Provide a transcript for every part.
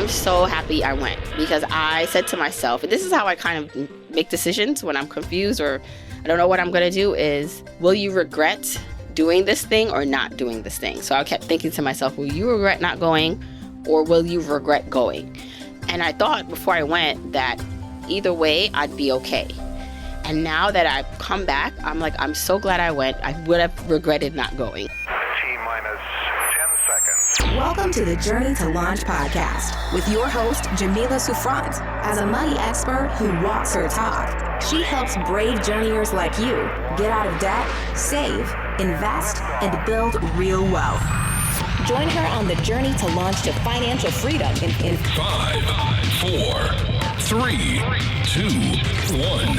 I'm so happy I went because I said to myself, and this is how I kind of make decisions when I'm confused or I don't know what I'm going to do is, will you regret doing this thing or not doing this thing? So I kept thinking to myself, will you regret not going or will you regret going? And I thought before I went that either way, I'd be okay. And now that I've come back, I'm like, I'm so glad I went. I would have regretted not going. T-minus 10 seconds. Welcome to the Journey to Launch podcast with your host, Jamila Souffrant. As a money expert who walks her talk, she helps brave journeyers like you get out of debt, save, invest, and build real wealth. Join her on the journey to launch to financial freedom in 5, 4, 3, 2, 1.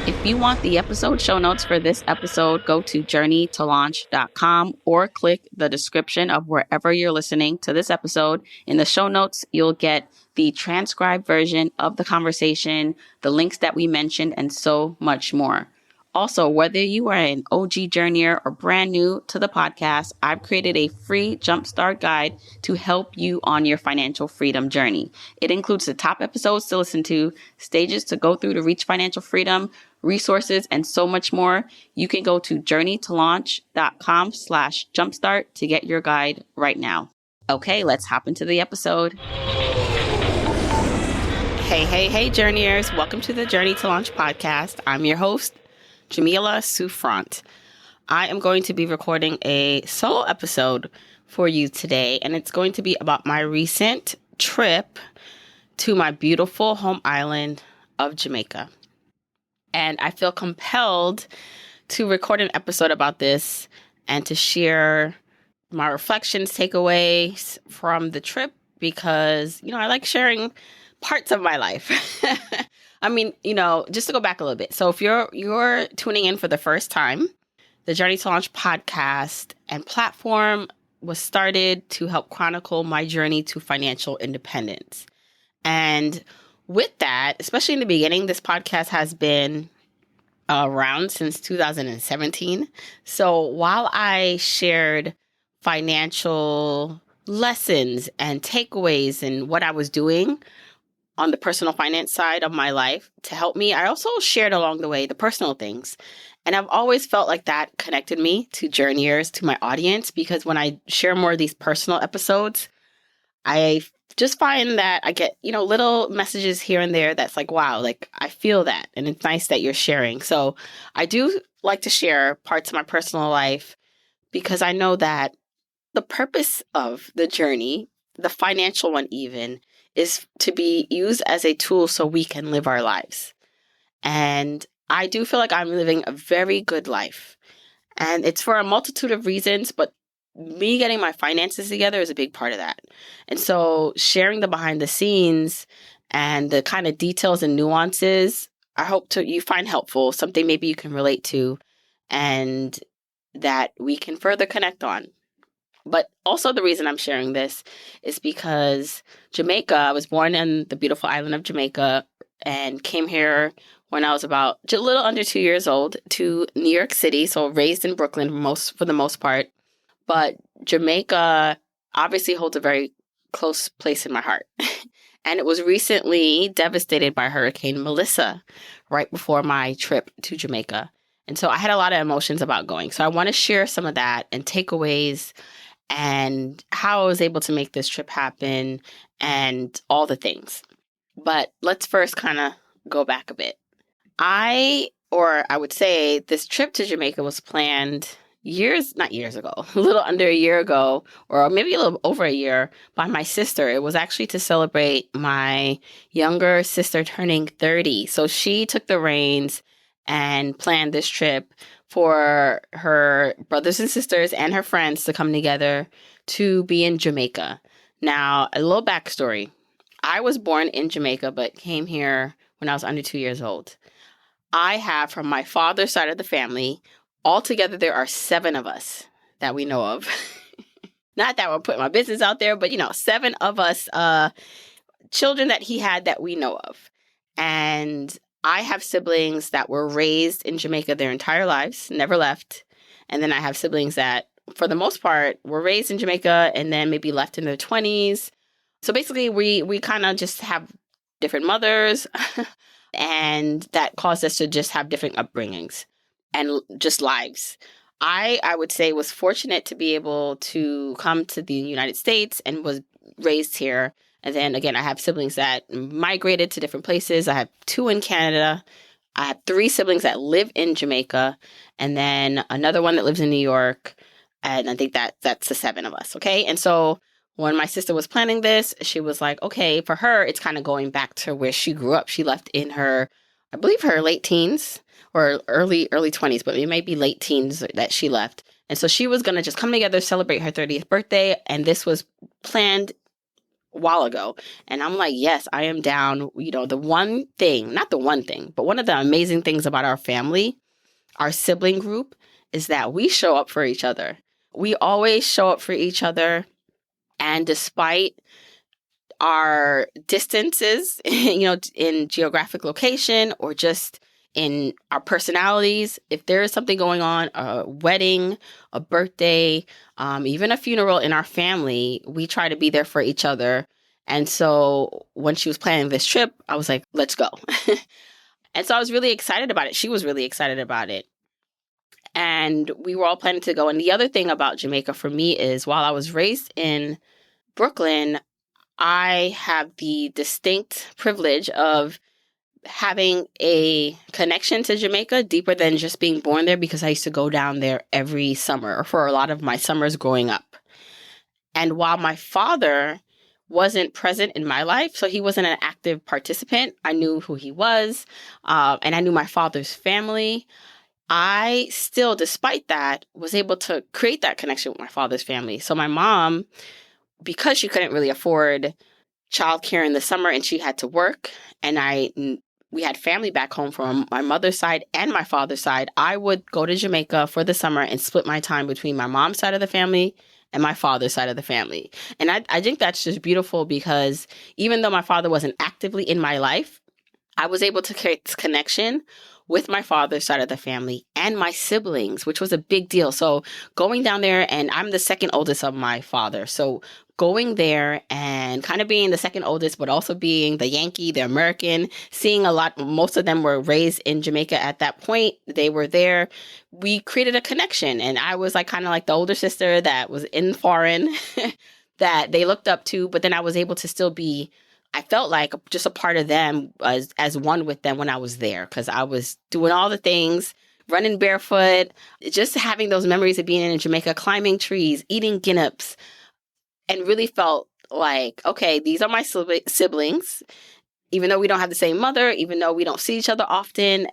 If you want the episode show notes for this episode, go to journeytolaunch.com or click the description of wherever you're listening to this episode. In the show notes, you'll get the transcribed version of the conversation, the links that we mentioned, and so much more. Also, whether you are an OG journeyer or brand new to the podcast, I've created a free jumpstart guide to help you on your financial freedom journey. It includes the top episodes to listen to, stages to go through to reach financial freedom, resources, and so much more. You can go to journeytolaunch.com/jumpstart to get your guide right now. Okay, let's hop into the episode. Hey, journeyers. Welcome to the Journey to Launch podcast. I'm your host, Jamila Souffrant. I am going to be recording a solo episode for you today, and it's going to be about my recent trip to my beautiful home island of Jamaica. And I feel compelled to record an episode about this and to share my reflections, takeaways from the trip because, I like sharing parts of my life. I mean, just to go back a little bit. So if you're tuning in for the first time, the Journey to Launch podcast and platform was started to help chronicle my journey to financial independence. And with that, especially in the beginning, this podcast has been around since 2017. So while I shared financial lessons and takeaways and what I was doing on the personal finance side of my life to help me, I also shared along the way the personal things. And I've always felt like that connected me to journeyers, to my audience, because when I share more of these personal episodes, I just find that I get, little messages here and there that's like, wow, like I feel that. And it's nice that you're sharing. So I do like to share parts of my personal life because I know that the purpose of the journey, the financial one even, is to be used as a tool so we can live our lives. And I do feel like I'm living a very good life. And it's for a multitude of reasons, but me getting my finances together is a big part of that. And so sharing the behind the scenes and the kind of details and nuances, I hope you find helpful, something maybe you can relate to and that we can further connect on. But also the reason I'm sharing this is because Jamaica, I was born in the beautiful island of Jamaica and came here when I was about a little under 2 years old to New York City. So raised in Brooklyn for the most part. But Jamaica obviously holds a very close place in my heart. And it was recently devastated by Hurricane Melissa right before my trip to Jamaica. And so I had a lot of emotions about going. So I want to share some of that and takeaways and how I was able to make this trip happen and all the things. But let's first kind of go back a bit. I would say this trip to Jamaica was planned not years ago, a little under a year ago, or maybe a little over a year by my sister. It was actually to celebrate my younger sister turning 30. So she took the reins and planned this trip for her brothers and sisters and her friends to come together to be in Jamaica. Now, a little backstory. I was born in Jamaica, but came here when I was under 2 years old. I have, from my father's side of the family, altogether there are 7 of us that we know of. Not that we're putting my business out there, but 7 of us children that he had that we know of. And I have siblings that were raised in Jamaica their entire lives, never left. And then I have siblings that for the most part, were raised in Jamaica and then maybe left in their 20s. So basically, we kind of just have different mothers, and that caused us to just have different upbringings and just lives. I would say was fortunate to be able to come to the United States and was raised here. And then again, I have siblings that migrated to different places. I have 2 in Canada. I have 3 siblings that live in Jamaica, and then another one that lives in New York. And I think that's the 7 of us. Okay. And so when my sister was planning this, she was like, okay, for her, it's kind of going back to where she grew up. She left in her, I believe her late teens or early 20s, but it might be late teens that she left. And so she was going to just come together, celebrate her 30th birthday. And this was planned a while ago. And I'm like, yes, I am down. You know, the one thing, not the one thing, but one of the amazing things about our family, our sibling group, is that we show up for each other. We always show up for each other. And despite our distances, you know, in geographic location or just in our personalities, if there is something going on, a wedding, a birthday, even a funeral in our family, we try to be there for each other. And so when she was planning this trip, I was like, let's go. And so I was really excited about it. She was really excited about it. And we were all planning to go. And the other thing about Jamaica for me is while I was raised in Brooklyn, I have the distinct privilege of having a connection to Jamaica deeper than just being born there, because I used to go down there every summer or for a lot of my summers growing up. And while my father wasn't present in my life, so he wasn't an active participant, I knew who he was, and I knew my father's family. I still, despite that, was able to create that connection with my father's family. So my mom, because she couldn't really afford childcare in the summer and she had to work, and we had family back home from my mother's side and my father's side, I would go to Jamaica for the summer and split my time between my mom's side of the family and my father's side of the family. And I think that's just beautiful, because even though my father wasn't actively in my life, I was able to create this connection with my father's side of the family and my siblings, which was a big deal. So going down there, and I'm the second oldest of my father. So going there and kind of being the second oldest, but also being the Yankee, the American, seeing a lot, most of them were raised in Jamaica at that point. They were there. We created a connection. And I was like kind of like the older sister that was in foreign that they looked up to, but then I was able to still be, I felt like just a part of them as one with them when I was there, because I was doing all the things, running barefoot, just having those memories of being in Jamaica, climbing trees, eating guineps, and really felt like, okay, these are my siblings. Even though we don't have the same mother, even though we don't see each other often,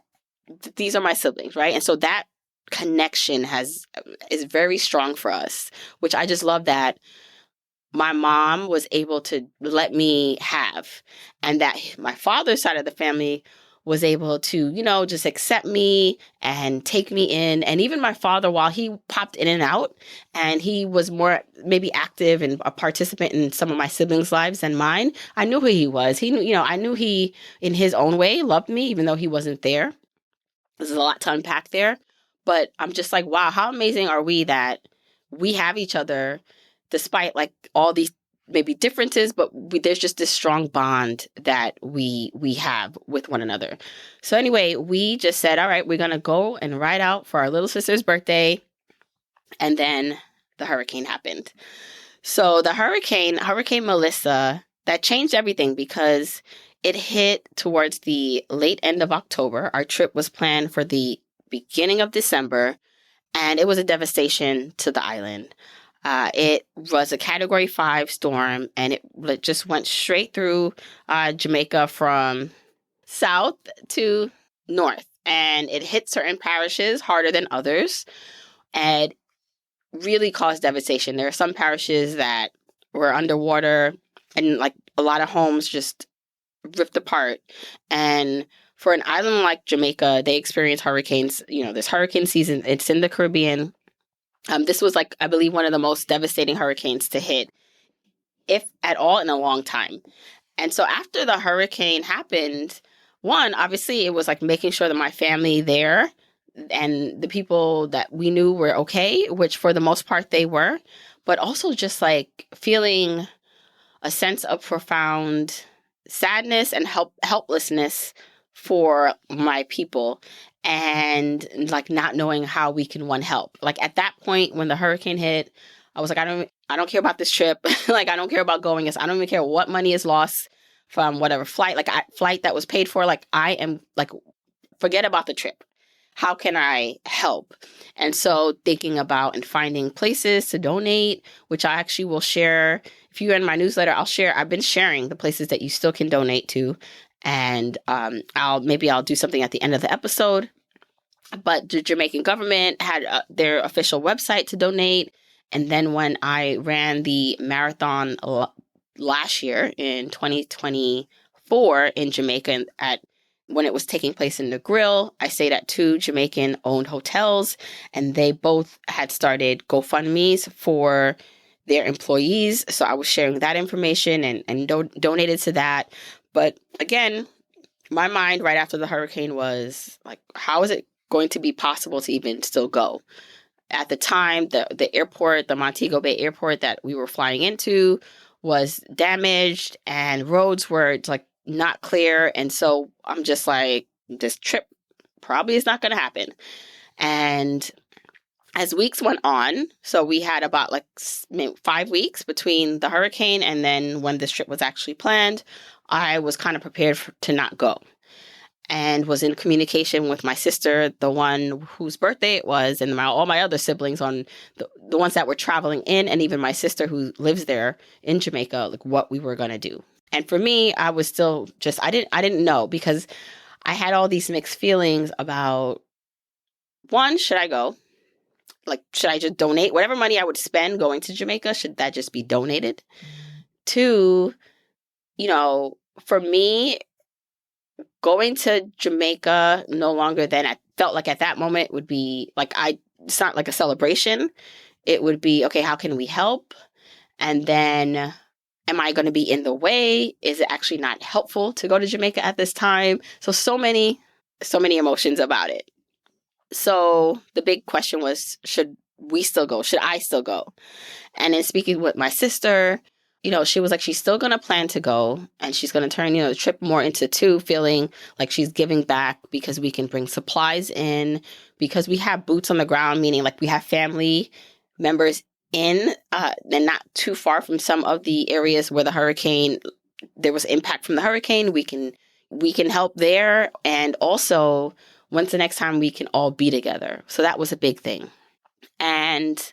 these are my siblings, right? And so that connection is very strong for us, which I just love that my mom was able to let me have, and that my father's side of the family was able to, you know, just accept me and take me in. And even my father, while he popped in and out, and he was more maybe active and a participant in some of my siblings' lives than mine, I knew who he was. He knew, you know, I knew he, in his own way, loved me, even though he wasn't there. There's a lot to unpack there. But I'm just like, wow, how amazing are we that we have each other despite like all these maybe differences, but there's just this strong bond that we have with one another. So anyway, we just said, all right, we're going to go and ride out for our little sister's birthday. And then the hurricane happened. So the Hurricane Melissa, that changed everything, because it hit towards the late end of October. Our trip was planned for the beginning of December, and it was a devastation to the island. It was a Category 5 storm, and it just went straight through Jamaica from south to north. And it hit certain parishes harder than others and really caused devastation. There are some parishes that were underwater, and like a lot of homes just ripped apart. And for an island like Jamaica, they experience hurricanes. You know, this hurricane season, it's in the Caribbean. This was like, I believe, one of the most devastating hurricanes to hit, if at all, in a long time. And so after the hurricane happened, one, obviously it was like making sure that my family there, and the people that we knew were okay, which for the most part they were, but also just like feeling a sense of profound sadness and helplessness for my people, and like not knowing how we can help. Like at that point when the hurricane hit, I was like, I don't care about this trip. Like I don't care about going. I don't even care what money is lost from whatever flight, flight that was paid for. Like I am like, forget about the trip. How can I help? And so thinking about and finding places to donate, which I actually will share. If you're in my newsletter, I've been sharing the places that you still can donate to. And I'll do something at the end of the episode. But the Jamaican government had their official website to donate. And then when I ran the marathon last year in 2024 in Jamaica when it was taking place in the Grill, I stayed at 2 Jamaican-owned hotels, and they both had started GoFundMes for their employees. So I was sharing that information and donated to that. But again, my mind right after the hurricane was like, how is it going to be possible to even still go? At the time, the airport, the Montego Bay airport that we were flying into was damaged, and roads were like not clear. And so I'm just like, this trip probably is not going to happen. And as weeks went on, so we had about like 5 weeks between the hurricane and then when this trip was actually planned, I was kind of prepared to not go, and was in communication with my sister, the one whose birthday it was, and all my other siblings on the ones that were traveling in, and even my sister who lives there in Jamaica, like what we were going to do. And for me, I was still just, I didn't know, because I had all these mixed feelings about, one, should I go? Like, should I just donate whatever money I would spend going to Jamaica? Should that just be donated? Two, for me, going to Jamaica no longer than I felt like at that moment would be like, it's not like a celebration. It would be, okay, how can we help? And then, am I going to be in the way? Is it actually not helpful to go to Jamaica at this time? So many emotions about it. So the big question was, should we still go? Should I still go? And in speaking with my sister, she was like, she's still going to plan to go, and she's going to turn, the trip more into 2, feeling like she's giving back because we can bring supplies in, because we have boots on the ground, meaning like we have family members in and not too far from some of the areas where there was impact from the hurricane. We can help there. And also, when's the next time we can all be together? So that was a big thing. And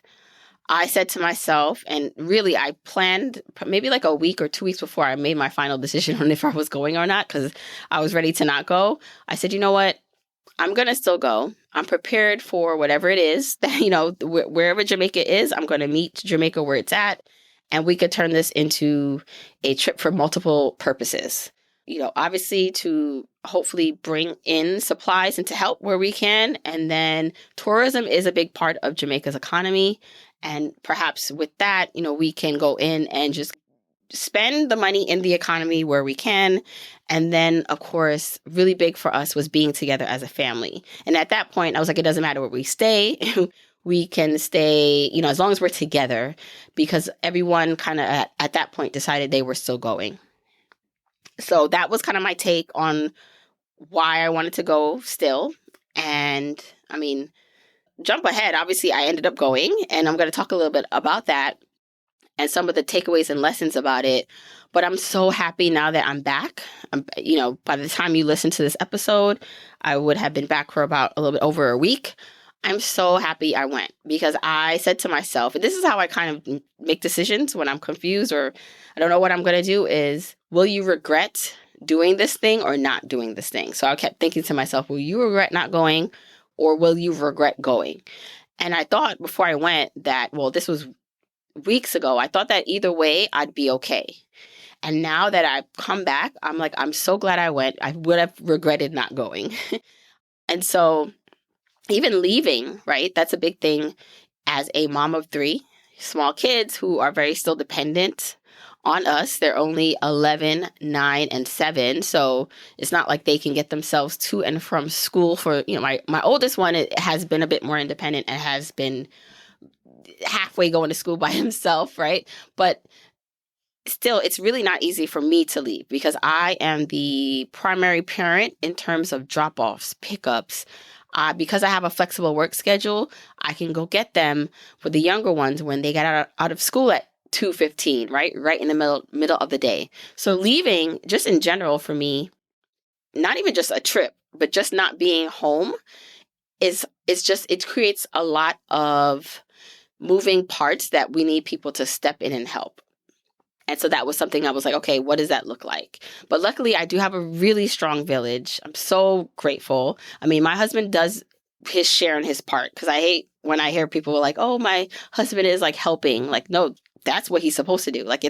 I said to myself, and really I planned maybe like a week or 2 weeks before I made my final decision on if I was going or not, because I was ready to not go. I said, you know what? I'm going to still go. I'm prepared for whatever it is that, wherever Jamaica is, I'm going to meet Jamaica where it's at. And we could turn this into a trip for multiple purposes. Obviously to hopefully bring in supplies and to help where we can. And then tourism is a big part of Jamaica's economy. And perhaps with that, we can go in and just spend the money in the economy where we can. And then, of course, really big for us was being together as a family. And at that point, I was like, it doesn't matter where we stay. We can stay, as long as we're together, because everyone kind of at that point decided they were still going. So that was kind of my take on why I wanted to go still. And I mean, jump ahead. Obviously, I ended up going, and I'm going to talk a little bit about that and some of the takeaways and lessons about it. But I'm so happy now that I'm back. By the time you listen to this episode, I would have been back for about a little bit over a week. I'm so happy I went, because I said to myself, and this is how I kind of make decisions when I'm confused or I don't know what I'm going to do, is, will you regret doing this thing or not doing this thing? So I kept thinking to myself, will you regret not going, or will you regret going? And I thought before I went that, well, this was weeks ago, I thought that either way, I'd be okay. And now that I've come back, I'm like, I'm so glad I went. I would have regretted not going. And so even leaving, right? That's a big thing as a mom of 3 small kids who are very still dependent on us. They're only 11, 9, and 7. So it's not like they can get themselves to and from school for, my oldest one has been a bit more independent and has been halfway going to school by himself, right? But still, it's really not easy for me to leave because I am the primary parent in terms of drop-offs, pickups. Because I have a flexible work schedule, I can go get them for the younger ones when they get out of school at 2:15, right in the middle of the day. So leaving, just in general for me, not even just a trip, but just not being home it creates a lot of moving parts that we need people to step in and help. And so that was something I was like, okay, what does that look like? But luckily, I do have a really strong village. I'm so grateful. I mean, my husband does his share and his part because I hate when I hear people like, oh, my husband is like helping. Like, no, that's what he's supposed to do. Like,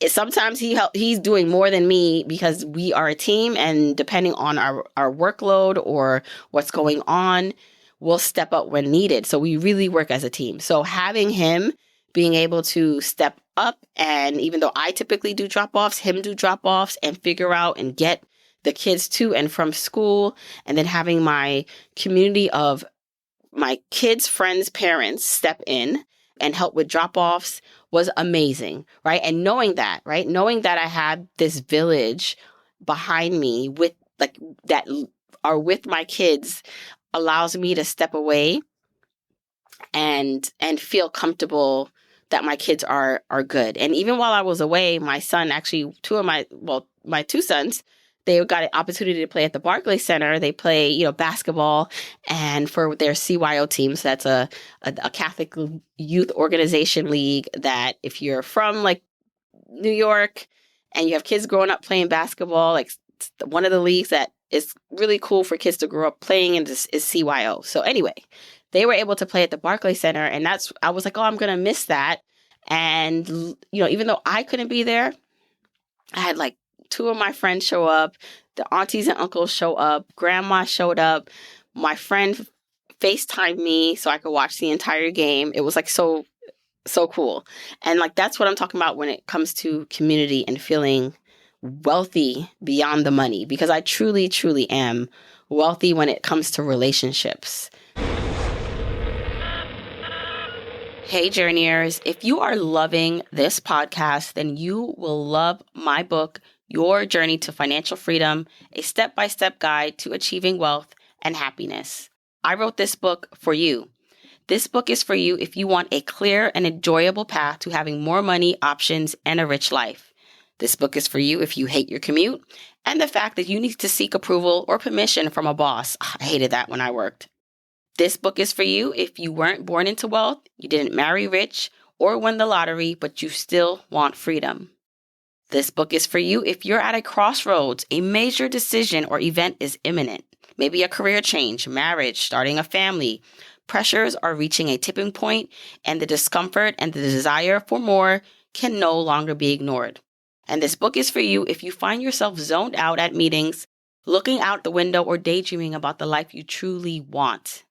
sometimes he's doing more than me because we are a team, and depending on our workload or what's going on, we'll step up when needed. So we really work as a team. So having him being able to step up, and even though I typically do drop-offs, him do drop-offs and figure out and get the kids to and from school, and then having my community of my kids' friends' parents step in and help with drop-offs was amazing, right? And knowing that I had this village behind me with that are with my kids allows me to step away and feel comfortable that my kids are good. And even while I was away, my son, actually my two sons, they got an opportunity to play at the Barclays Center. They play, basketball, and for their CYO teams, that's a Catholic youth organization league that if you're from like New York and you have kids growing up playing basketball, like one of the leagues that is really cool for kids to grow up playing in is CYO. So anyway, they were able to play at the Barclays Center, and I was like, oh, I'm going to miss that. And, even though I couldn't be there, I had like two of my friends show up, the aunties and uncles show up, grandma showed up, my friend FaceTimed me so I could watch the entire game. It was like so cool. And like, that's what I'm talking about when it comes to community and feeling wealthy beyond the money, because I truly, truly am wealthy when it comes to relationships. Hey, Journeyers, if you are loving this podcast, then you will love my book, Your Journey to Financial Freedom, a step-by-step guide to achieving wealth and happiness. I wrote this book for you. This book is for you if you want a clear and enjoyable path to having more money, options, and a rich life. This book is for you if you hate your commute and the fact that you need to seek approval or permission from a boss. I hated that when I worked. This book is for you if you weren't born into wealth, you didn't marry rich, or win the lottery, but you still want freedom. This book is for you if you're at a crossroads, a major decision or event is imminent. Maybe a career change, marriage, starting a family. Pressures are reaching a tipping point, and the discomfort and the desire for more can no longer be ignored. And this book is for you if you find yourself zoned out at meetings, looking out the window or daydreaming about the life you truly want.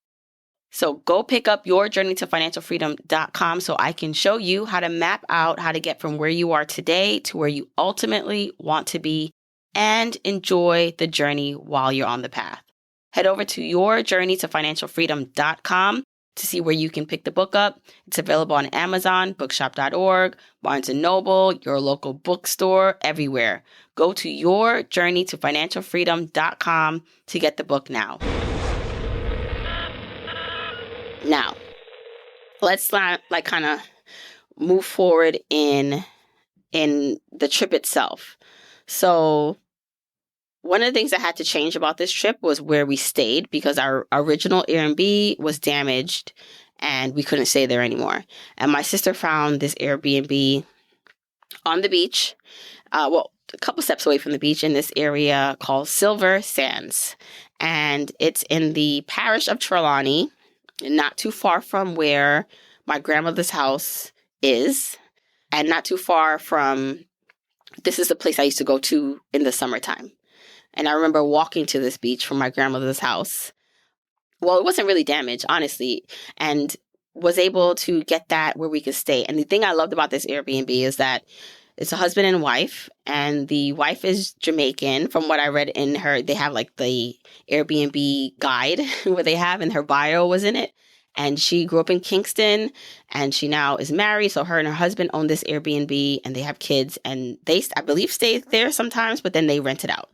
So go pick up Your Journey to Financial Freedom.com so I can show you how to map out how to get from where you are today to where you ultimately want to be and enjoy the journey while you're on the path. Head over to yourjourneytofinancialfreedom.com to see where you can pick the book up. It's available on Amazon, bookshop.org, Barnes & Noble, your local bookstore, everywhere. Go to yourjourneytofinancialfreedom.com to get the book now. Now, let's kind of move forward in the trip itself. So one of the things that had to change about this trip was where we stayed, because our original Airbnb was damaged and we couldn't stay there anymore. And my sister found this Airbnb on the beach, a couple steps away from the beach in this area called Silver Sands. And it's in the parish of Trelawney, not too far from where my grandmother's house is, and not too far from, this is the place I used to go to in the summertime. And I remember walking to this beach from my grandmother's house. Well, it wasn't really damaged, honestly, and was able to get that where we could stay. And the thing I loved about this Airbnb is that It's a husband and wife, and the wife is Jamaican. From what I read in her, they have like the Airbnb guide where they have, and her bio was in it. And she grew up in Kingston, and she now is married. So her and her husband own this Airbnb, and they have kids, and they, I believe, stay there sometimes, but then they rent it out.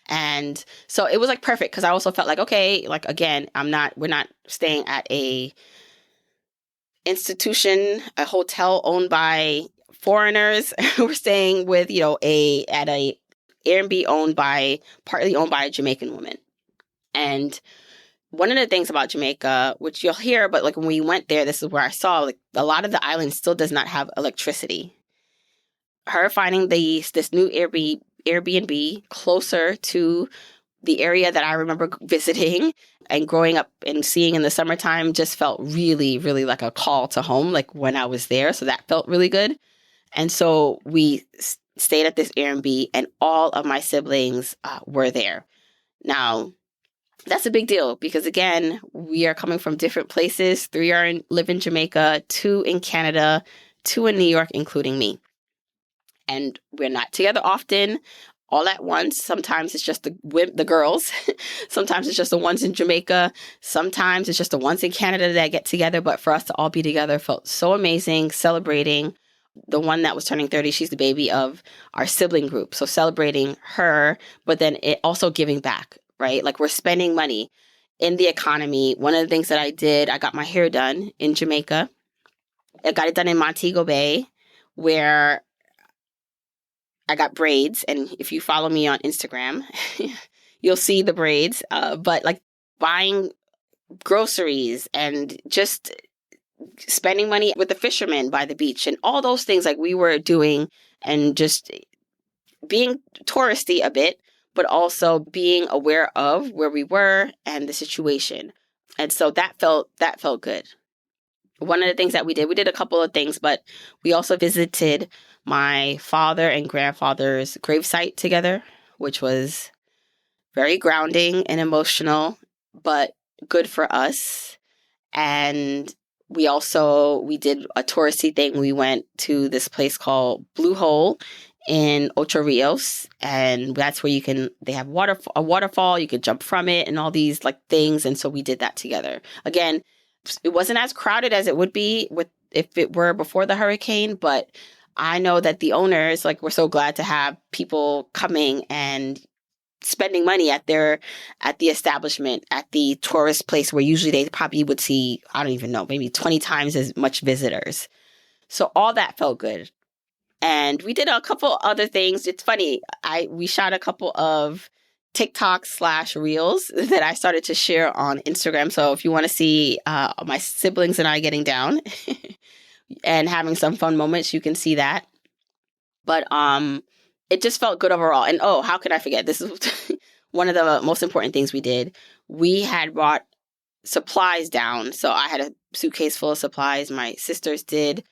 And so it was like perfect because I also felt like, okay, like again, we're not staying at a institution, a hotel owned by foreigners. We're staying with, at a Airbnb partly owned by a Jamaican woman. And one of the things about Jamaica, which you'll hear, but like when we went there, this is where I saw like a lot of the island still does not have electricity. Her finding this new Airbnb closer to the area that I remember visiting and growing up and seeing in the summertime just felt really, really like a call to home, like when I was there. So that felt really good. And so we stayed at this Airbnb, and all of my siblings were there. Now, that's a big deal because, again, we are coming from different places. 3 live in Jamaica, 2 in Canada, 2 in New York, including me. And we're not together often, all at once. Sometimes it's just the girls. Sometimes it's just the ones in Jamaica. Sometimes it's just the ones in Canada that get together. But for us to all be together felt so amazing, celebrating. The one that was turning 30, she's the baby of our sibling group. So celebrating her, but then it also giving back, right? Like we're spending money in the economy. One of the things that I did, I got my hair done in Jamaica. I got it done in Montego Bay, where I got braids. And if you follow me on Instagram, you'll see the braids. But like buying groceries and just spending money with the fishermen by the beach and all those things like we were doing, and just being touristy a bit, but also being aware of where we were and the situation. And so that felt good. One of the things that we did a couple of things, but we also visited my father and grandfather's gravesite together, which was very grounding and emotional, but good for us. And we did a touristy thing. We went to this place called Blue Hole in Ocho Rios, and that's where they have a waterfall. You could jump from it and all these like things. And so we did that together. Again, it wasn't as crowded as it would be if it were before the hurricane, but I know that the owners were so glad to have people coming and spending money at the establishment, at the tourist place where usually they probably would see, I don't even know, maybe 20 times as much visitors. So all that felt good. And we did a couple other things. It's funny. We shot a couple of TikTok /reels that I started to share on Instagram. So if you want to see my siblings and I getting down and having some fun moments, you can see that. But it just felt good overall. And how could I forget? This is one of the most important things we did. We had brought supplies down. So I had a suitcase full of supplies. My sisters did.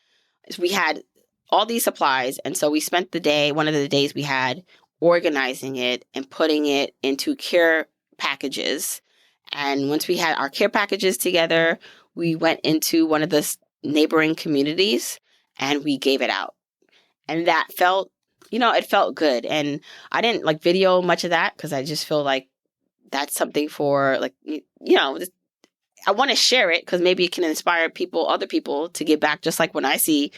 We had all these supplies. And so we spent one of the days we had, organizing it and putting it into care packages. And once we had our care packages together, we went into one of the neighboring communities and we gave it out. And that felt, it felt good. And I didn't video much of that because I just feel like that's something for I want to share it because maybe it can inspire other people to give back. Just like when I see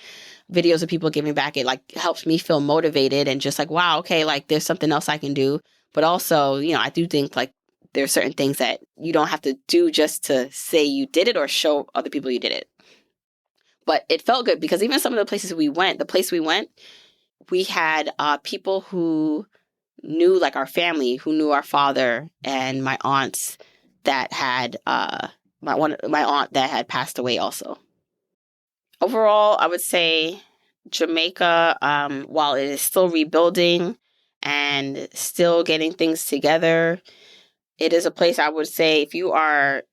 videos of people giving back, it helps me feel motivated and just wow, okay, there's something else I can do. But also, I do think there are certain things that you don't have to do just to say you did it or show other people you did it. But it felt good because even some of the place we went, we had people who knew our family, who knew our father, and my aunts that had my aunt that had passed away also. Overall, I would say Jamaica, while it is still rebuilding and still getting things together, it is a place I would say if you want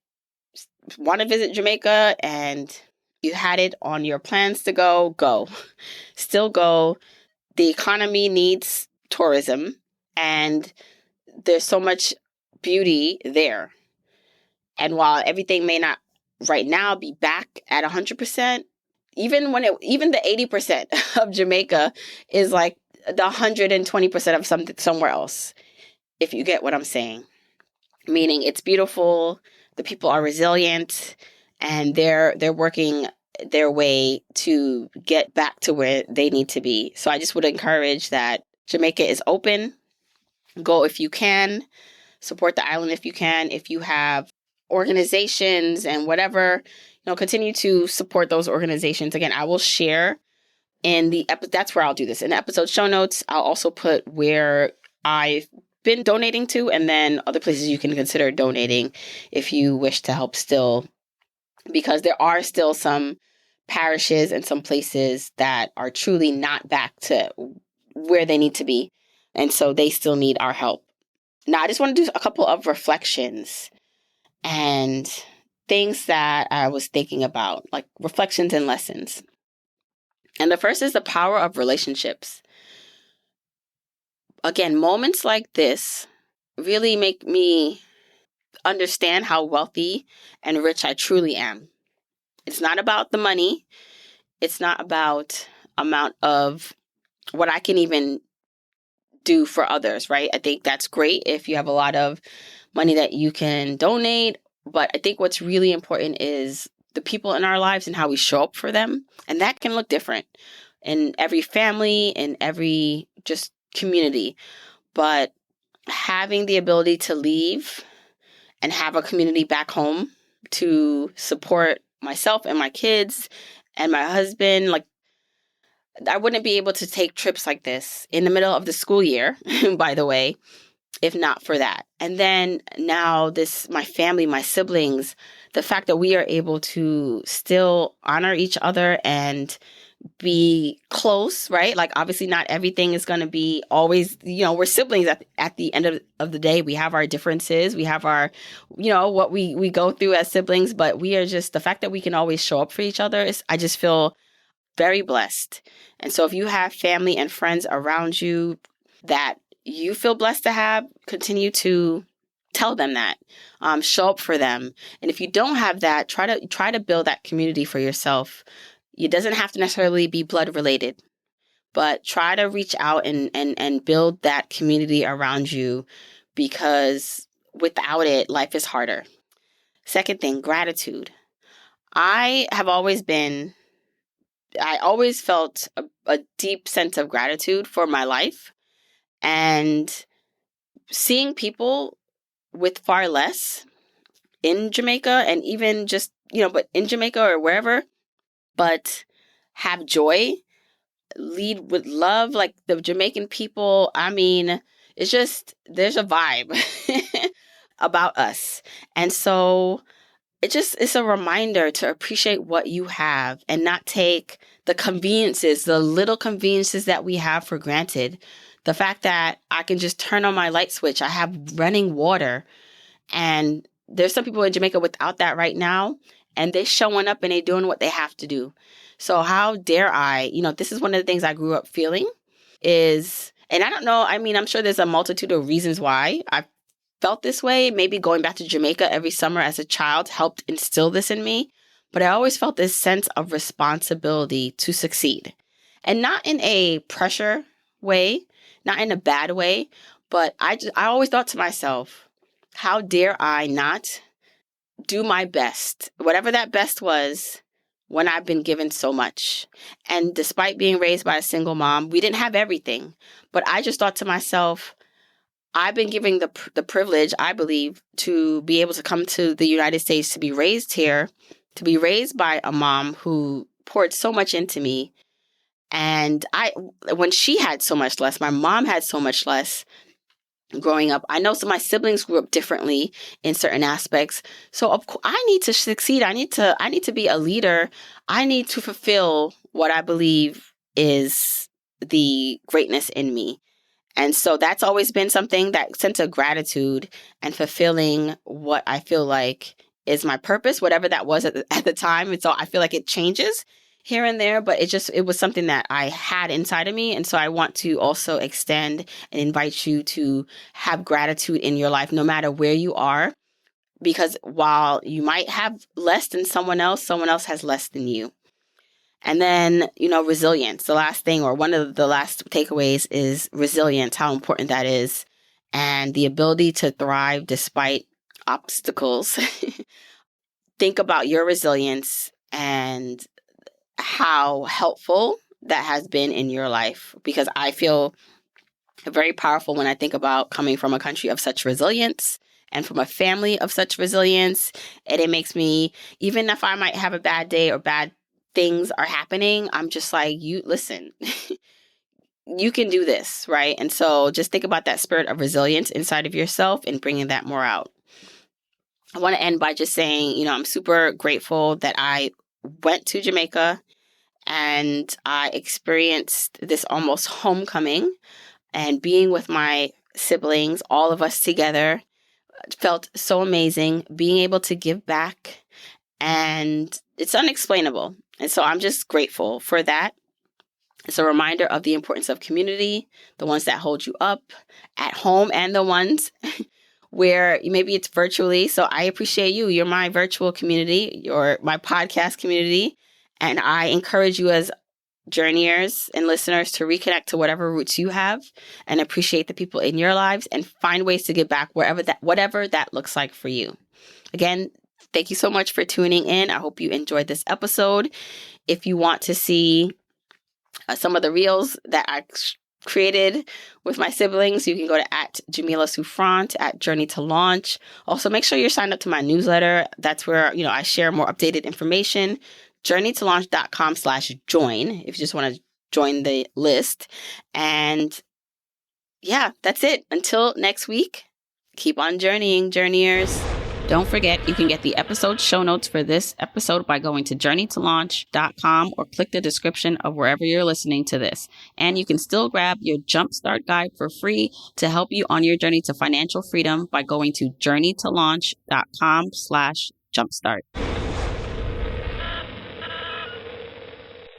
to visit Jamaica and you had it on your plans to go. Still go. The economy needs tourism, and there's so much beauty there. And while everything may not right now be back at 100%, even the 80% of Jamaica is like the 120% of somewhere else, if you get what I'm saying. Meaning it's beautiful, the people are resilient, and they're working their way to get back to where they need to be. So I just would encourage that Jamaica is open. Go if you can. Support the island if you can. If you have organizations and whatever, continue to support those organizations. Again, I will share in the that's where I'll do this. In the episode show notes, I'll also put where I've been donating to, and then other places you can consider donating if you wish to help still, because there are still some parishes and some places that are truly not back to where they need to be. And so they still need our help. Now, I just want to do a couple of reflections and things that I was thinking about, like reflections and lessons. And the first is the power of relationships. Again, moments like this really make me understand how wealthy and rich I truly am. It's not about the money. It's not about amount of what I can even do for others, right? I think that's great if you have a lot of money that you can donate. But I think what's really important is the people in our lives and how we show up for them. And that can look different in every family, in every just community. But having the ability to leave and have a community back home to support myself and my kids and my husband, like, I wouldn't be able to take trips like this in the middle of the school year, by the way, if not for that. And then now my family, my siblings, the fact that we are able to still honor each other and be close, right? Like, obviously not everything is going to be always, we're siblings at the end of the day. We have our differences. We have our, what we go through as siblings, but we are just, the fact that we can always show up for each other I just feel very blessed. And so if you have family and friends around you that you feel blessed to have, continue to tell them that, show up for them. And if you don't have that, try to build that community for yourself. It doesn't have to necessarily be blood related, but try to reach out and build that community around you, because without it, life is harder. Second thing, gratitude. I always felt a deep sense of gratitude for my life, and seeing people with far less in Jamaica, and even just, but in Jamaica or wherever, but have joy, lead with love, like the Jamaican people. I mean, it's just, there's a vibe about us. And so it's a reminder to appreciate what you have and not take the little conveniences that we have for granted. The fact that I can just turn on my light switch, I have running water, and there's some people in Jamaica without that right now, and they're showing up and they're doing what they have to do. So how dare I, this is one of the things I grew up feeling is, and I don't know, I mean, I'm sure there's a multitude of reasons why I felt this way. Maybe going back to Jamaica every summer as a child helped instill this in me. But I always felt this sense of responsibility to succeed. And not in a pressure way, not in a bad way, but I always thought to myself, how dare I not do my best, whatever that best was, when I've been given so much. And despite being raised by a single mom, we didn't have everything. But I just thought to myself, I've been given the privilege, I believe, to be able to come to the United States, to be raised here, to be raised by a mom who poured so much into me. And when she had so much less, my mom had so much less growing up. I know some of my siblings grew up differently in certain aspects. So of course, I need to succeed. I need to be a leader. I need to fulfill what I believe is the greatness in me. And so that's always been something, that sense of gratitude and fulfilling what I feel like is my purpose, whatever that was at the time. And so I feel like it changes here and there, but it was something that I had inside of me. And so I want to also extend and invite you to have gratitude in your life, no matter where you are, because while you might have less than someone else has less than you. And then, resilience. The last thing, or one of the last takeaways, is resilience, how important that is, and the ability to thrive despite obstacles. Think about your resilience and how helpful that has been in your life, because I feel very powerful when I think about coming from a country of such resilience and from a family of such resilience. And it makes me, even if I might have a bad day or bad things are happening, I'm just like, you listen, you can do this, right? And so just think about that spirit of resilience inside of yourself and bringing that more out. I want to end by just saying, I'm super grateful that I went to Jamaica and I experienced this almost homecoming, and being with my siblings, all of us together, felt so amazing. Being able to give back, and it's unexplainable. And so I'm just grateful for that. It's a reminder of the importance of community, the ones that hold you up at home and the ones where maybe it's virtually. So I appreciate you. You're my virtual community, you're my podcast community. And I encourage you as journeyers and listeners to reconnect to whatever roots you have and appreciate the people in your lives and find ways to give back whatever that looks like for you. Again, thank you so much for tuning in. I hope you enjoyed this episode. If you want to see some of the reels that I created with my siblings, you can go to @JamilaSouffrant, @Journey to Launch. Also, make sure you're signed up to my newsletter. That's where, I share more updated information. JourneyToLaunch.com/join if you just want to join the list. And yeah, that's it. Until next week, keep on journeying, journeyers. Don't forget, you can get the episode show notes for this episode by going to JourneyToLaunch.com or click the description of wherever you're listening to this. And you can still grab your Jumpstart Guide for free to help you on your journey to financial freedom by going to JourneyToLaunch.com/jumpstart.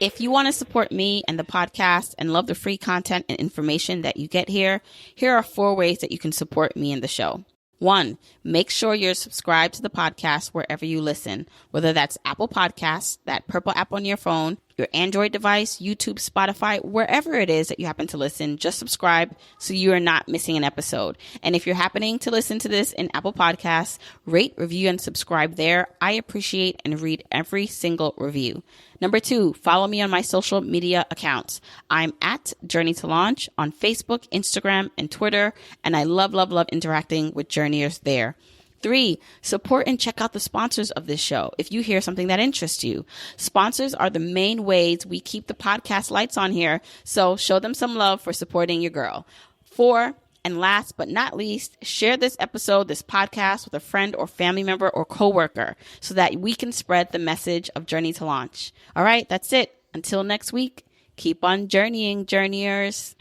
If you want to support me and the podcast and love the free content and information that you get here are 4 ways that you can support me and the show. 1, make sure you're subscribed to the podcast wherever you listen, whether that's Apple Podcasts, that purple app on your phone, your Android device, YouTube, Spotify, wherever it is that you happen to listen, just subscribe so you are not missing an episode. And if you're happening to listen to this in Apple Podcasts, rate, review, and subscribe there. I appreciate and read every single review. Number 2, follow me on my social media accounts. I'm at Journey to Launch on Facebook, Instagram, and Twitter, and I love interacting with journeyers there. 3, support and check out the sponsors of this show if you hear something that interests you. Sponsors are the main ways we keep the podcast lights on here, so show them some love for supporting your girl. 4, and last but not least, share this episode, this podcast, with a friend or family member or coworker so that we can spread the message of Journey to Launch. All right, that's it. Until next week, keep on journeying, journeyers.